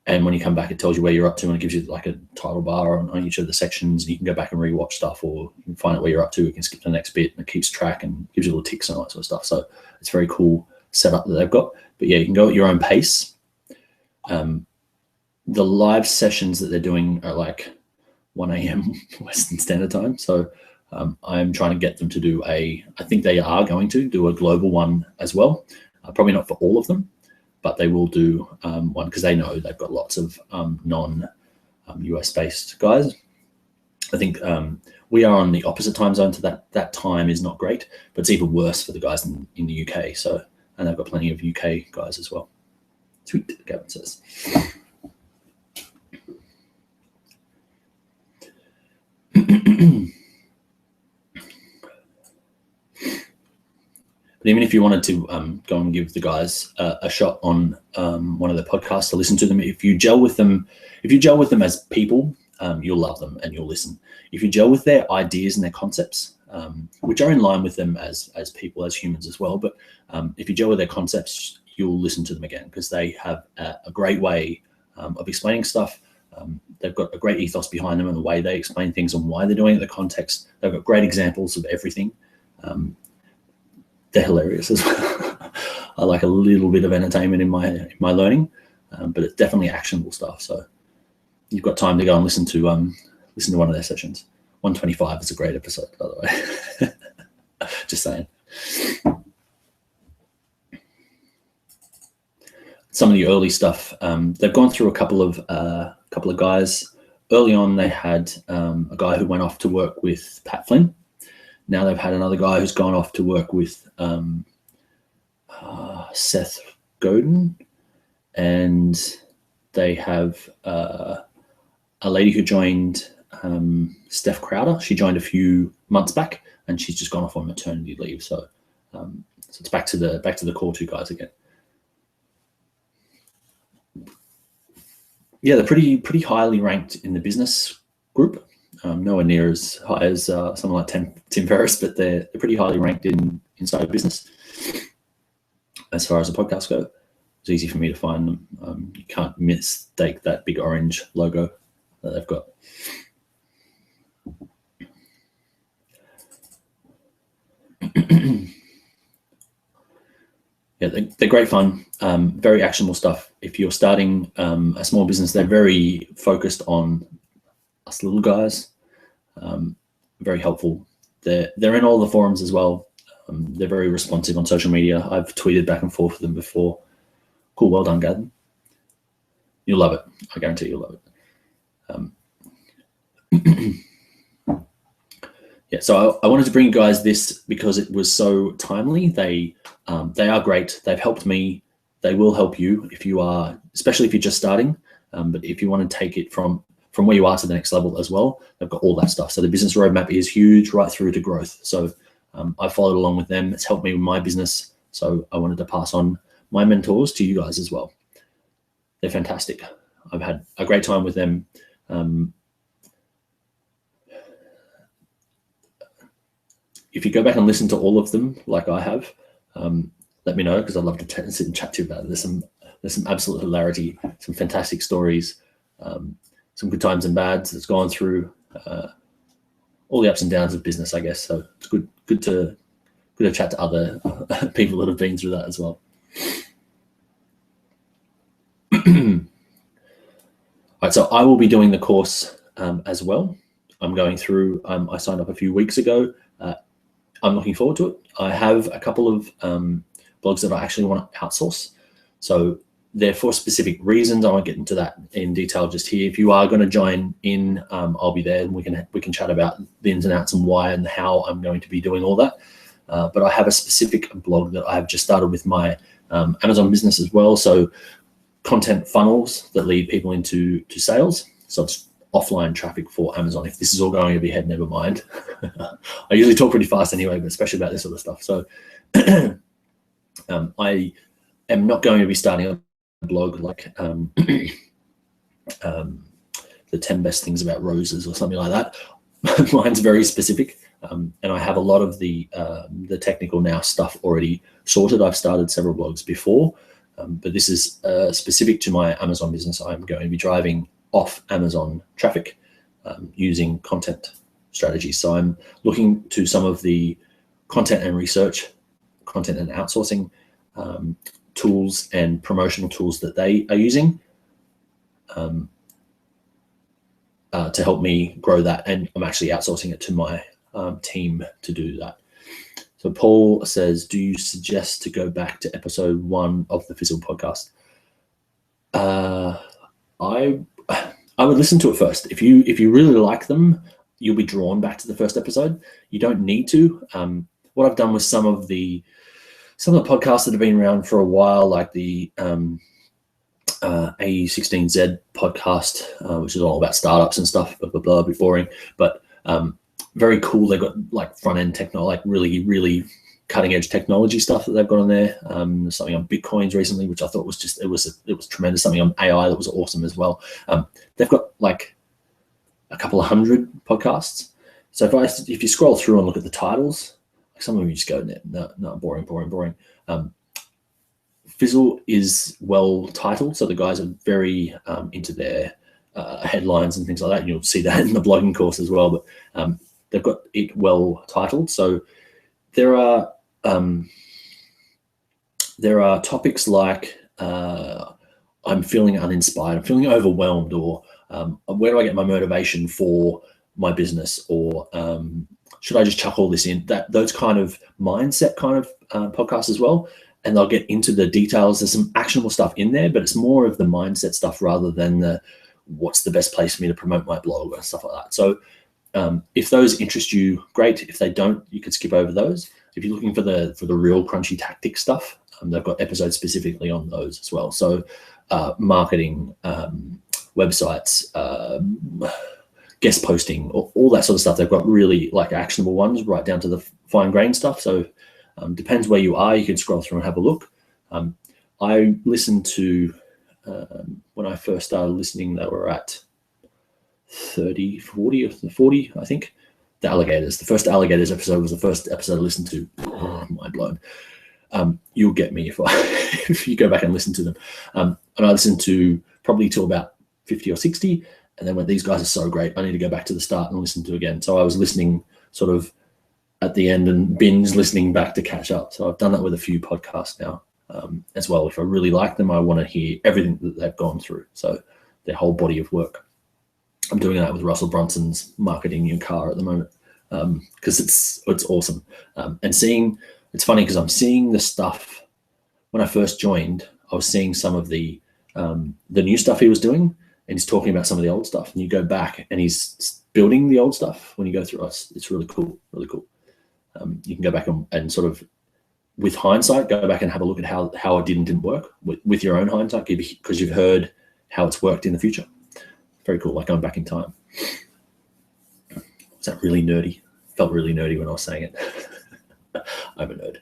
And when you come back, it tells you where you're up to, and it gives you like a title bar on each of the sections. And you can go back and rewatch stuff, or you can find out where you're up to. You can skip to the next bit, and it keeps track and gives you little ticks and all that sort of stuff. So it's very cool setup that they've got. But yeah, you can go at your own pace. The live sessions that they're doing are like 1 a.m. Western Standard Time. So I'm trying to get them to do I think they are going to do a global one as well. Probably not for all of them, but they will do one because they know they've got lots of non-US based guys. I think we are on the opposite time zone to that time is not great, but it's even worse for the guys in the UK. So, and they've got plenty of UK guys as well. Sweet, Gavin says. But even if you wanted to go and give the guys a shot on one of their podcasts to listen to them, if you gel with them as people, you'll love them and you'll listen. If you gel with their ideas and their concepts, which are in line with them as people, as humans as well, but if you gel with their concepts, you'll listen to them again because they have a great way of explaining stuff. They've got a great ethos behind them and the way they explain things and why they're doing it, the context. They've got great examples of everything. They're hilarious as well. I like a little bit of entertainment in my learning, but it's definitely actionable stuff. So you've got time to go and listen to one of their sessions. 125 is a great episode, by the way. Just saying. Some of the early stuff, they've gone through a couple of guys. Early on, they had a guy who went off to work with Pat Flynn. Now they've had another guy who's gone off to work with Seth Godin, and they have a lady who joined Steph Crowder. She joined a few months back, and she's just gone off on maternity leave. So, so it's back to the core two guys again. Yeah, they're pretty highly ranked in the business group. Nowhere near as high as someone like Tim Ferriss, but they're pretty highly ranked inside business. As far as the podcast go, it's easy for me to find them. You can't mistake that big orange logo that they've got. Yeah, they're great fun, very actionable stuff. If you're starting a small business, they're very focused on us little guys. Very helpful. They're in all the forums as well. They're very responsive on social media. I've tweeted back and forth with them before. Cool, well done, Gavin. You'll love it. I guarantee you'll love it. Yeah, so I wanted to bring you guys this because it was so timely. They are great. They've helped me. They will help you if you are, especially if you're just starting. But if you want to take it from where you are to the next level as well, they've got all that stuff. So the business roadmap is huge right through to growth. So I followed along with them. It's helped me with my business. So I wanted to pass on my mentors to you guys as well. They're fantastic. I've had a great time with them. If you go back and listen to all of them, like I have, let me know because I'd love to sit and chat to you about it. There's some absolute hilarity, some fantastic stories, some good times and bads that's gone through all the ups and downs of business, I guess. So it's good to chat to other people that have been through that as well. All right, so I will be doing the course as well. I'm going through. I signed up a few weeks ago. I'm looking forward to it. I have a couple of blogs that I actually want to outsource. So they're for specific reasons. I won't get into that in detail just here. If you are going to join in, I'll be there and we can chat about the ins and outs and why and how I'm going to be doing all that. But I have a specific blog that I have just started with my Amazon business as well. So content funnels that lead people into sales. So it's offline traffic for Amazon. If this is all going over your head, never mind. I usually talk pretty fast anyway, but especially about this sort of stuff. So I am not going to be starting a blog like the 10 best things about roses or something like that. Mine's very specific. And I have a lot of the technical now stuff already sorted. I've started several blogs before But this is specific to my Amazon business. I'm going to be driving off Amazon traffic using content strategies. So I'm looking to some of the content and research, content and outsourcing tools and promotional tools that they are using to help me grow that. And I'm actually outsourcing it to my team to do that. So Paul says, do you suggest to go back to episode 1 of the Fizzle podcast? I would listen to it first. If you really like them, you'll be drawn back to the first episode. You don't need to. What I've done with some of the podcasts that have been around for a while, like the A16Z podcast, which is all about startups and stuff, blah, blah, blah, a bit boring, but very cool. They've got like front end technology, like really, really cutting edge technology stuff that they've got on there. Something on Bitcoins recently, which I thought was just, it was tremendous. Something on AI that was awesome as well. They've got like a couple of hundred podcasts. So if you scroll through and look at the titles, like some of them you just go, no, boring. Fizzle is well titled, so the guys are very into their headlines and things like that. And you'll see that in the blogging course as well. But they've got it well titled. So there are topics like I'm feeling uninspired, I'm feeling overwhelmed, or where do I get my motivation for my business, or should I just chuck all this in? Those kind of mindset kind of podcasts as well. And they'll get into the details. There's some actionable stuff in there, but it's more of the mindset stuff rather than what's the best place for me to promote my blog or stuff like that. So if those interest you, great. If they don't, you could skip over those. If you're looking for the real crunchy tactic stuff, they've got episodes specifically on those as well. So marketing, websites, guest posting, all that sort of stuff. They've got really like actionable ones right down to the fine grain stuff. So depends where you are. You can scroll through and have a look. I listened to, when I first started listening, they were at 30, 40, or 40, I think. The alligators. The first alligators episode was the first episode I listened to. Oh, mind blown. You'll get me if you go back and listen to them. And I listened to probably till about 50 or 60, and then went, these guys are so great, I need to go back to the start and listen to again. So I was listening sort of at the end and binge listening back to catch up. So I've done that with a few podcasts now as well. If I really like them, I want to hear everything that they've gone through. So their whole body of work. I'm doing that with Russell Brunson's marketing your car at the moment because it's awesome. And it's funny because I'm seeing the stuff. When I first joined, I was seeing some of the new stuff he was doing, and he's talking about some of the old stuff. And you go back and he's building the old stuff when you go through us. It's really cool, really cool. You can go back and sort of, with hindsight, go back and have a look at how it didn't work with your own hindsight, because you've heard how it's worked in the future. Very cool, like going back in time. Was that really nerdy? Felt really nerdy when I was saying it. I'm a nerd.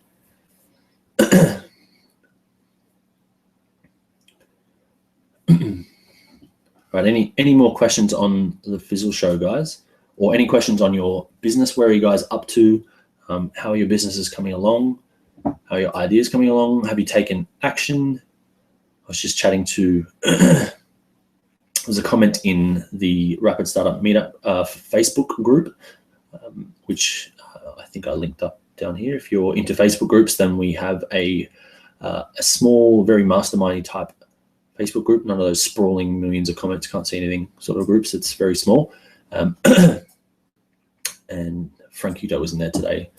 Right, any more questions on the Fizzle show, guys? Or any questions on your business? Where are you guys up to? How are your businesses coming along? How are your ideas coming along? Have you taken action? I was just chatting to, there's a comment in the Rapid Startup Meetup Facebook group, which I think I linked up down here. If you're into Facebook groups, then we have a small, very mastermindy type Facebook group, none of those sprawling millions of comments, can't see anything sort of groups. It's very small. And Frank Hutto was in there today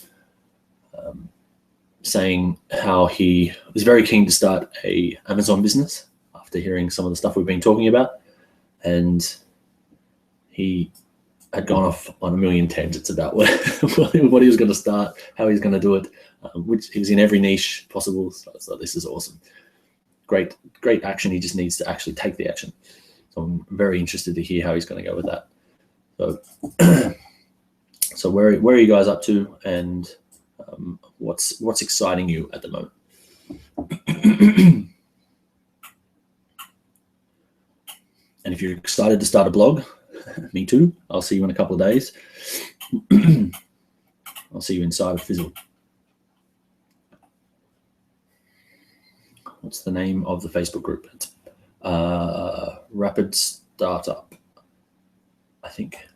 saying how he was very keen to start a Amazon business after hearing some of the stuff we've been talking about. And he had gone off on a million tangents about what he was going to start, how he's going to do it, which he was in every niche possible. So this is awesome. Great action. He just needs to actually take the action. So I'm very interested to hear how he's going to go with that. So where are you guys up to, and what's exciting you at the moment? And if you're excited to start a blog, me too. I'll see you in a couple of days. I'll see you inside of Fizzle. what's the name of the Facebook group? It's Rapid Startup, I think.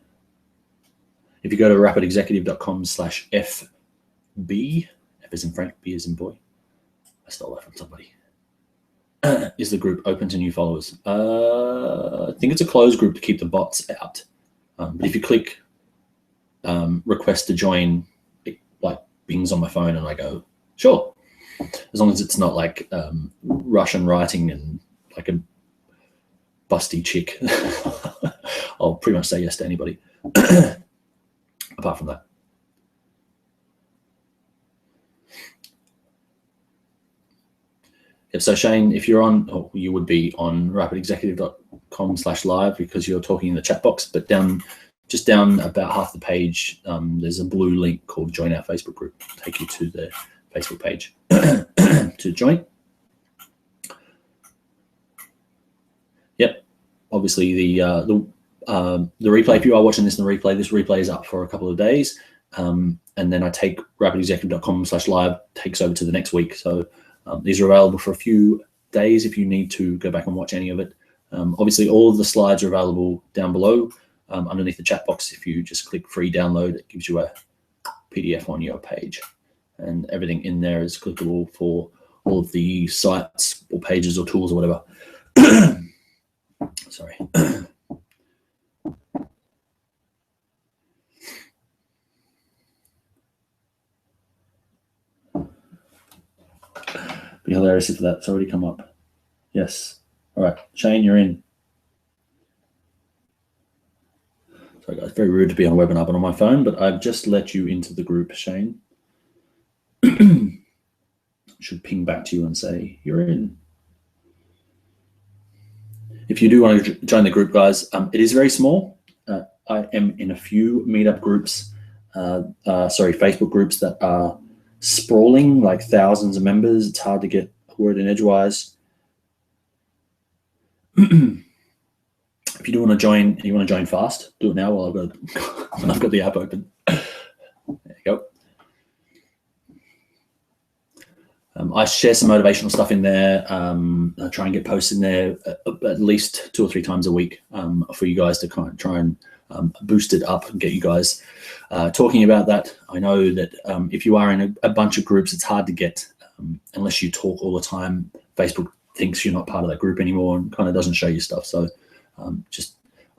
If you go to rapidexecutive.com/FB, F as in Frank, B as in boy. I stole that from somebody. Is the group open to new followers? I think it's a closed group to keep the bots out. But if you click request to join, it like bings on my phone and I go, sure. As long as it's not like Russian writing and like a busty chick, I'll pretty much say yes to anybody. Apart from that. Yep, so Shane, if you're on, or you would be on rapidexecutive.com/live because you're talking in the chat box, but just down about half the page, there's a blue link called Join Our Facebook Group. It'll take you to the Facebook page to join. Yep, obviously the replay, if you are watching this in the replay, this replay is up for a couple of days. And then I take rapidexecutive.com/live takes over to the next week. So these are available for a few days if you need to go back and watch any of it. Obviously, all of the slides are available down below underneath the chat box. If you just click free download, it gives you a PDF on your page. And everything in there is clickable for all of the sites or pages or tools or whatever. Sorry. Be hilarious if that's already come up. Yes. All right, Shane, you're in. Sorry guys, very rude to be on a webinar but on my phone, but I've just let you into the group, Shane. Should ping back to you and say you're in. If you do want to join the group, guys, it is very small. I am in a few meetup groups, Facebook groups that are sprawling, like thousands of members. It's hard to get a word in edgewise. If you do want to join, you want to join fast, do it now while I've got the app open. There you go. I share some motivational stuff in there. I try and get posts in there at least 2 or 3 times a week for you guys to kind of try and boost it up and get you guys talking about that. I know that if you are in a bunch of groups, it's hard to get unless you talk all the time. Facebook thinks you're not part of that group anymore and kind of doesn't show you stuff. So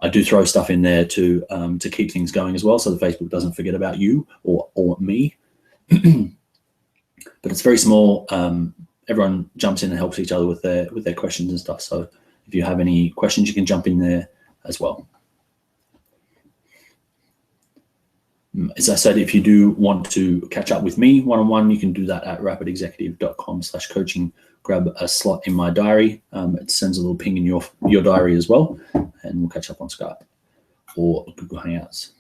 I do throw stuff in there to keep things going as well, so that Facebook doesn't forget about you or me. But it's very small. Everyone jumps in and helps each other with their questions and stuff. So if you have any questions, you can jump in there as well. As I said, if you do want to catch up with me one-on-one, you can do that at rapidexecutive.com/coaching. Grab a slot in my diary. It sends a little ping in your diary as well, and we'll catch up on Skype or Google Hangouts.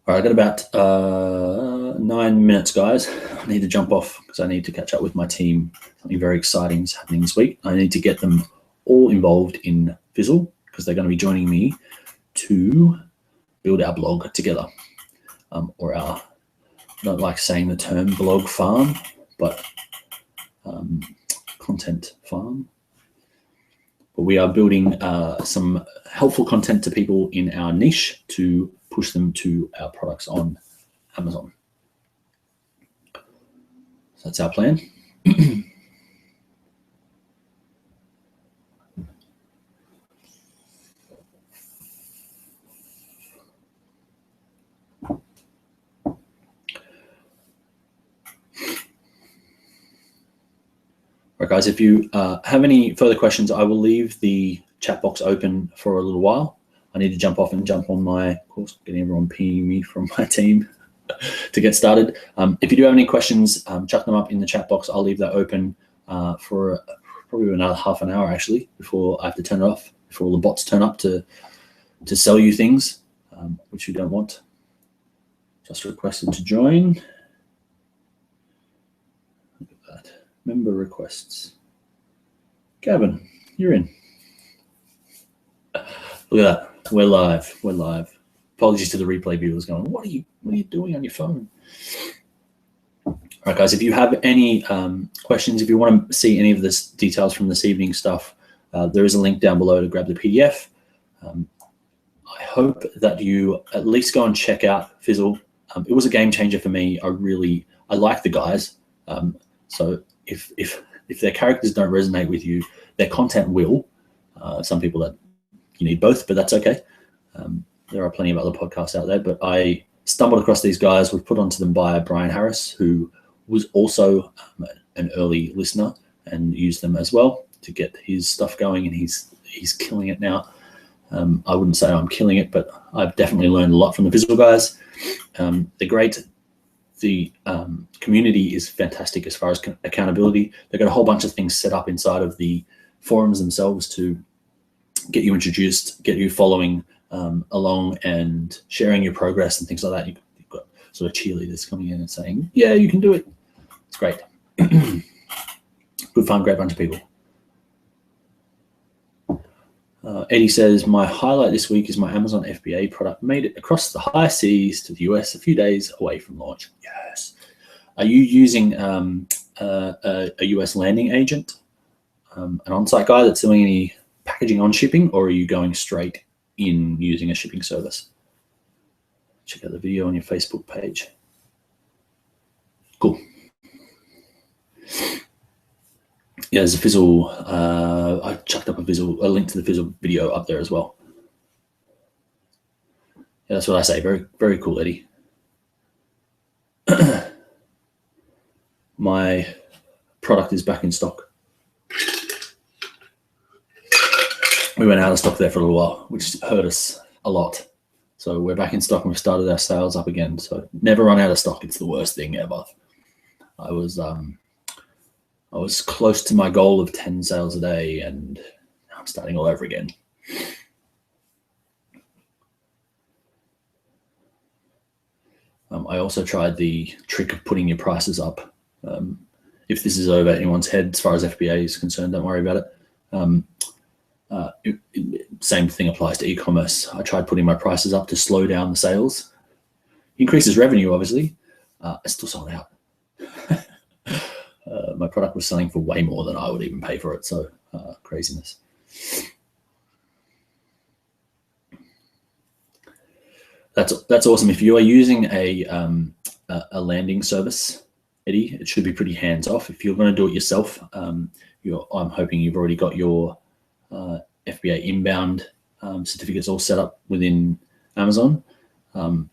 All right, I've got about 9 minutes, guys. I need to jump off because I need to catch up with my team. Something very exciting is happening this week. I need to get them all involved in Fizzle because they're going to be joining me to build our blog together, or our, I don't like saying the term blog farm, but content farm. But we are building some helpful content to people in our niche to push them to our products on Amazon. So that's our plan. All right, guys, if you have any further questions, I will leave the chat box open for a little while. I need to jump off and jump on my course, getting everyone pinging me from my team to get started. If you do have any questions, chuck them up in the chat box. I'll leave that open for probably another half an hour, actually, before I have to turn it off, before all the bots turn up to sell you things, which you don't want. Just requested to join. Look at that. Member requests. Gavin, you're in. Look at that. We're live. We're live. Apologies to the replay viewers going, what are you doing on your phone? All right, guys, if you have any questions, if you want to see any of this details from this evening stuff, there is a link down below to grab the PDF. I hope that you at least go and check out Fizzle. It was a game changer for me. I like the guys. So if their characters don't resonate with you, their content will. Some people that you need both, but that's okay. There are plenty of other podcasts out there, but I stumbled across these guys. Was put onto them by Brian Harris, who was also an early listener and used them as well to get his stuff going, and he's killing it now. I wouldn't say I'm killing it, but I've definitely learned a lot from the Fizzle guys. They're great. The community is fantastic as far as accountability. They've got a whole bunch of things set up inside of the forums themselves to get you introduced, get you following along and sharing your progress and things like that. You've got sort of cheerleaders coming in and saying, yeah, you can do it. It's great. Good fun, great bunch of people. Eddie says, my highlight this week is my Amazon FBA product made it across the high seas to the US a few days away from launch. Yes. Are you using a US landing agent, an on-site guy that's doing any packaging on shipping, or are you going straight in using a shipping service? Check out the video on your Facebook page. Cool. Yeah, there's a Fizzle. I chucked up a link to the Fizzle video up there as well. Yeah, that's what I say. Very, very cool, Eddie. My product is back in stock. We went out of stock there for a little while, which hurt us a lot. So we're back in stock and we've started our sales up again. So never run out of stock. It's the worst thing ever. I was close to my goal of 10 sales a day, and I'm starting all over again. I also tried the trick of putting your prices up. If this is over anyone's head as far as FBA is concerned, don't worry about it. Same thing applies to e-commerce. I tried putting my prices up to slow down the sales. Increases revenue, obviously. I still sold out. My product was selling for way more than I would even pay for it, so craziness. That's awesome. If you are using a landing service, Eddie, it should be pretty hands-off. If you're going to do it yourself, I'm hoping you've already got your FBA inbound certificates all set up within Amazon. And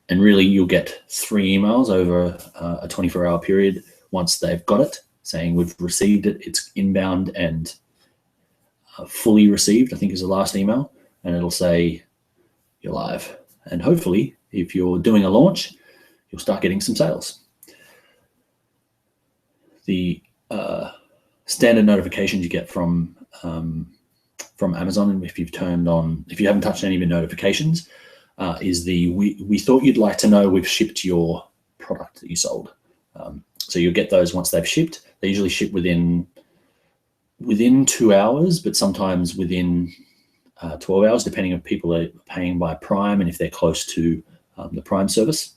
really, you'll get 3 emails over a 24-hour period once they've got it, saying we've received it, it's inbound and fully received, I think is the last email, and it'll say you're live. And hopefully, if you're doing a launch, you'll start getting some sales. The standard notifications you get from Amazon, and if you haven't touched any of your notifications, is we thought you'd like to know we've shipped your product that you sold. So you'll get those once they've shipped. They usually ship within 2 hours, but sometimes within 12 hours, depending if people are paying by Prime and if they're close to the Prime service.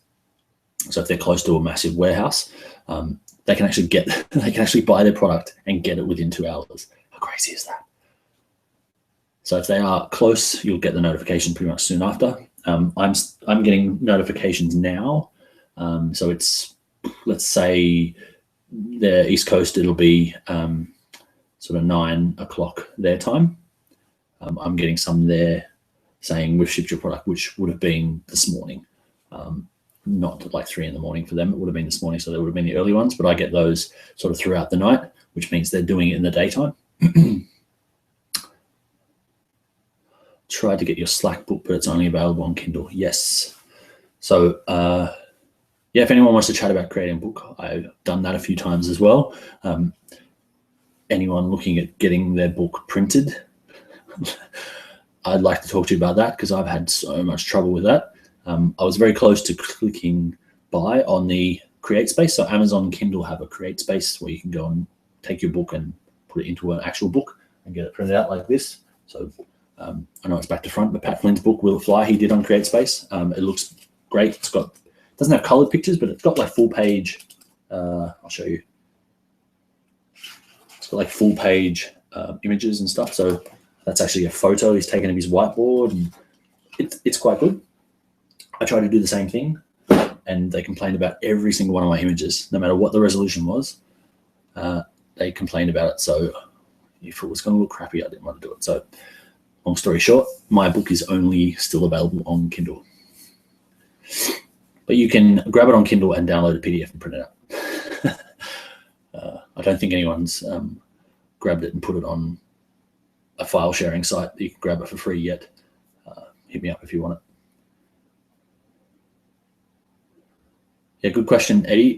So if they're close to a massive warehouse, they can actually buy their product and get it within 2 hours. How crazy is that? So if they are close, you'll get the notification pretty much soon after. I'm getting notifications now. So it's, let's say the East Coast, it'll be sort of 9 o'clock their time. I'm getting some there saying we've shipped your product, which would have been this morning. Not like 3 in the morning for them. It would have been this morning, so they would have been the early ones. But I get those sort of throughout the night, which means they're doing it in the daytime. Tried to get your Slack book, but it's only available on Kindle. Yes. So yeah, if anyone wants to chat about creating a book, I've done that a few times as well. Anyone looking at getting their book printed, I'd like to talk to you about that because I've had so much trouble with that. I was very close to clicking buy on the Create Space. So Amazon Kindle have a Create Space where you can go and take your book and put it into an actual book and get it printed out like this. So I know it's back to front, but Pat Flynn's book, Will It Fly, he did on Create Space. It looks great. Doesn't have colored pictures, but it's got like full page I'll show you. It's got like full page images and stuff. So that's actually a photo he's taken of his whiteboard, and it's quite good. I tried to do the same thing, and they complained about every single one of my images, no matter what the resolution was. They complained about it. So if it was going to look crappy, I didn't want to do it. So long story short, my book is only still available on Kindle. But you can grab it on Kindle and download a PDF and print it out. I don't think anyone's grabbed it and put it on a file sharing site that you can grab it for free yet. Hit me up if you want it. Yeah, good question, Eddie.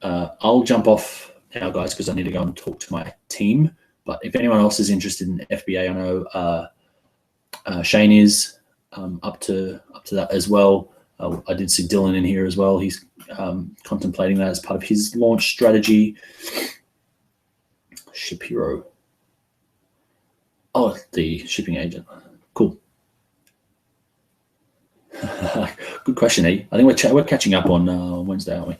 I'll jump off now, guys, because I need to go and talk to my team. But if anyone else is interested in FBA, I know Shane is up to that as well. I did see Dylan in here as well. He's contemplating that as part of his launch strategy. Shapiro. Oh, the shipping agent. Cool. Good question, Eddie. I think we're catching up on Wednesday, aren't we?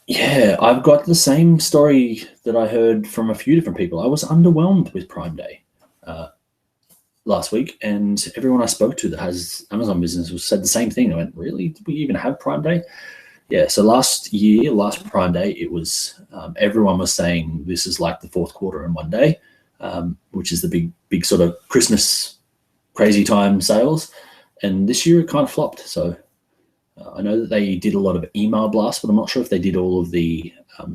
Yeah, I've got the same story that I heard from a few different people. I was underwhelmed with Prime Day last week, and everyone I spoke to that has Amazon business said the same thing. I went, really? Did we even have Prime Day? Yeah, so last Prime Day, it was everyone was saying this is like the fourth quarter in one day, which is the big sort of Christmas crazy time sales. And this year it kind of flopped. So I know that they did a lot of email blasts, but I'm not sure if they did all of the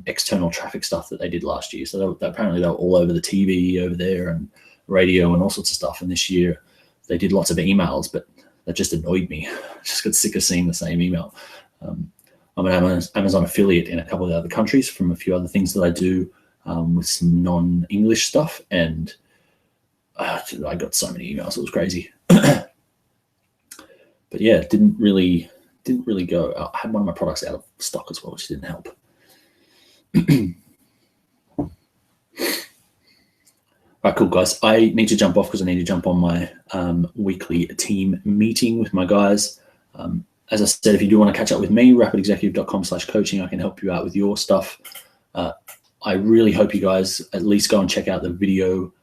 external traffic stuff that they did last year. So apparently they were all over the TV over there and radio and all sorts of stuff. And this year they did lots of emails, but that just annoyed me. I just got sick of seeing the same email. I'm an Amazon affiliate in a couple of other countries from a few other things that I do with some non-English stuff. And I got so many emails. It was crazy. But yeah, it didn't really go. I had one of my products out of stock as well, which didn't help. All right, cool, guys. I need to jump off because I need to jump on my weekly team meeting with my guys. As I said, if you do want to catch up with me, rapidexecutive.com/coaching, I can help you out with your stuff. I really hope you guys at least go and check out the video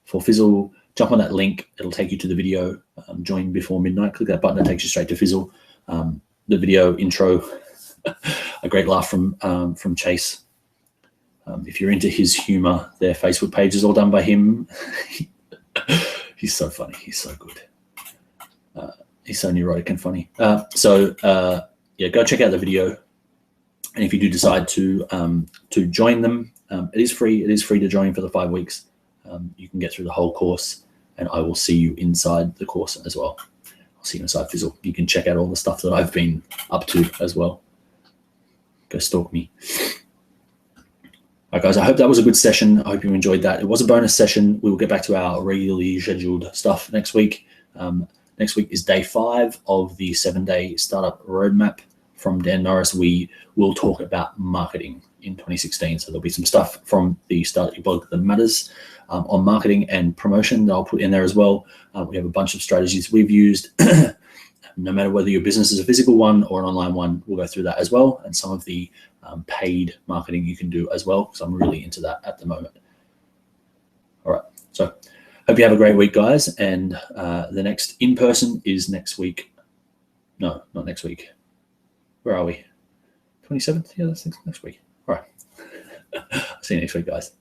for Fizzle. Jump on that link. It'll take you to the video. Join before midnight. Click that button. It takes you straight to Fizzle. The video intro, a great laugh from Chase. If you're into his humor, their Facebook page is all done by him. He's so funny. He's so good. He's so neurotic and funny. Yeah, go check out the video. And if you do decide to join them, it is free. It is free to join for the 5 weeks. You can get through the whole course, and I will see you inside the course as well. I'll see you inside Fizzle. You can check out all the stuff that I've been up to as well. Go stalk me. All right, guys, I hope that was a good session. I hope you enjoyed that. It was a bonus session. We will get back to our regularly scheduled stuff next week. Next week is day 5 of the 7-day startup roadmap from Dan Norris. We will talk about marketing in 2016. So there'll be some stuff from the Start Your Blog That Matters on marketing and promotion that I'll put in there as well. We have a bunch of strategies we've used. No matter whether your business is a physical one or an online one, we'll go through that as well. And some of the paid marketing you can do as well, because I'm really into that at the moment. All right. So hope you have a great week, guys. And the next in-person is next week. No, not next week. Where are we? 27th? Yeah, that's next week. All right. See you next week, guys.